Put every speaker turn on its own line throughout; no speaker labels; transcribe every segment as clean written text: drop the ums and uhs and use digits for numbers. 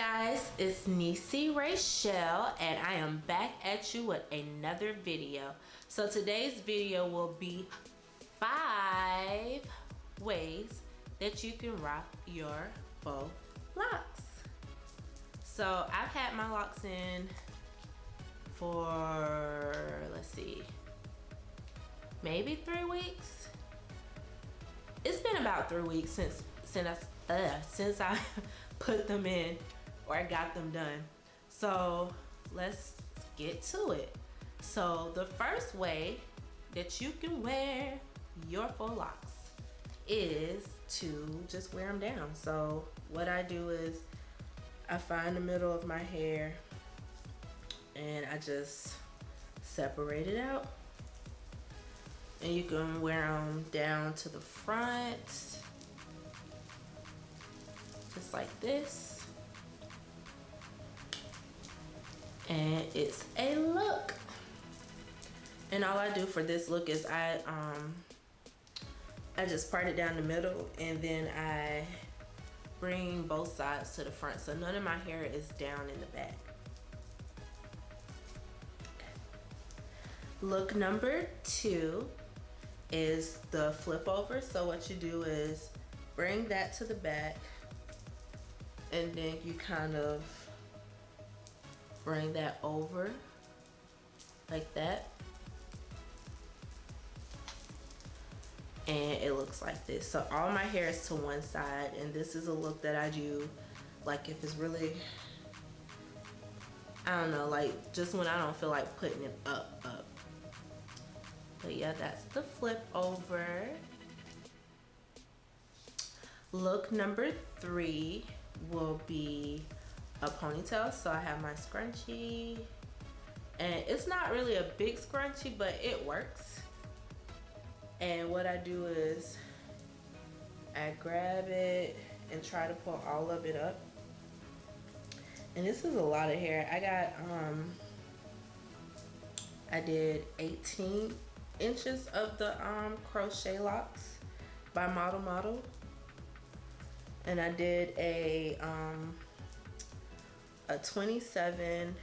guys, it's NEESYRAYCHELLE and I am back at you with another video. So today's video will be 5 ways that you can rock your faux locks. So I've had my locks in for, let's see, maybe 3 weeks. It's been about 3 weeks since I put them in or I got them done. So let's get to it. So the first way that you can wear your faux locks is to just wear them down. So what I do is I find the middle of my hair and I just separate it out. And you can wear them down to the front, just like this. And it's a look. And all I do for this look is I just part it down the middle and then I bring both sides to the front. So none of my hair is down in the back. Okay. Look number 2 is the flip over. So what you do is bring that to the back and then you kind of bring that over like that. And it looks like this. So all my hair is to one side, and this is a look that I do like if it's really, I don't know, like just when I don't feel like putting it up. But yeah, that's the flip over. Look number 3 will be a ponytail. So I have my scrunchie, and it's not really a big scrunchie, but it works. And what I do is I grab it and try to pull all of it up. And this is a lot of hair. I did 18 inches of the crochet locks by Model. And I did a 27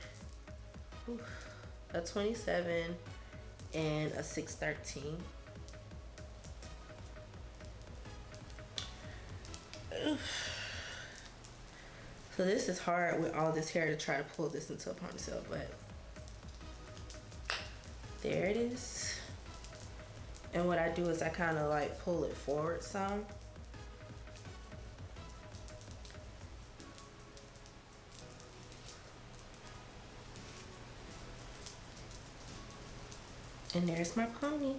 and a 613. So this is hard with all this hair to try to pull this into a ponytail, but there it is. And what I do is I kind of like pull it forward some. And there's my pony.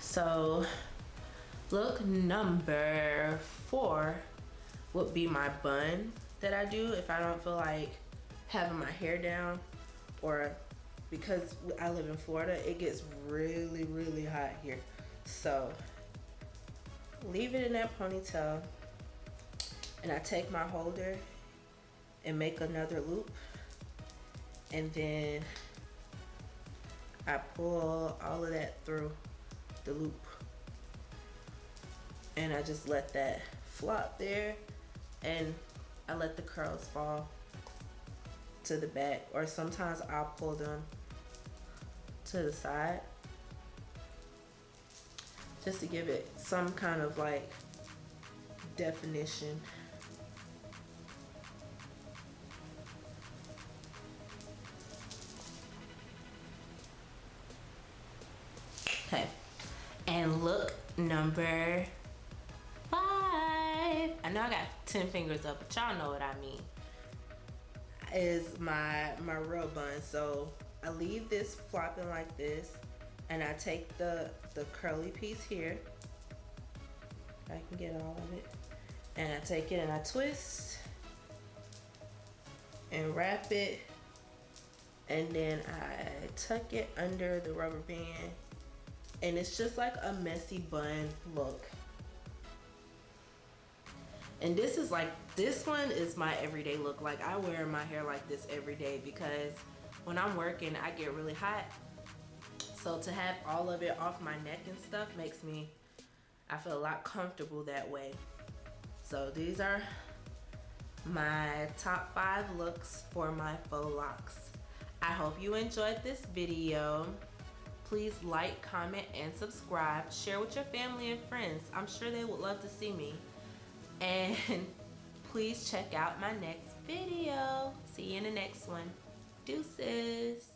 So look number 4 would be my bun that I do if I don't feel like having my hair down, or because I live in Florida, it gets really hot here. So leave it in that ponytail, and I take my holder and make another loop, and then I pull all of that through the loop, and I just let that flop there, and I let the curls fall to the back, or sometimes I'll pull them to the side just to give it some kind of like definition. Okay, and look number 5. I know I got 10 fingers up, but y'all know what I mean. Is my real bun. So I leave this flopping like this, and I take the curly piece here, if I can get all of it, and I take it and I twist and wrap it, and then I tuck it under the rubber band, and it's just like a messy bun look. And this is like, this one is my everyday look. Like I wear my hair like this every day because when I'm working, I get really hot. So to have all of it off my neck and stuff makes me, I feel a lot comfortable that way. So these are my top 5 looks for my faux locks. I hope you enjoyed this video. Please like, comment, and subscribe. Share with your family and friends. I'm sure they would love to see me. And please check out my next video. See you in the next one. Deuces.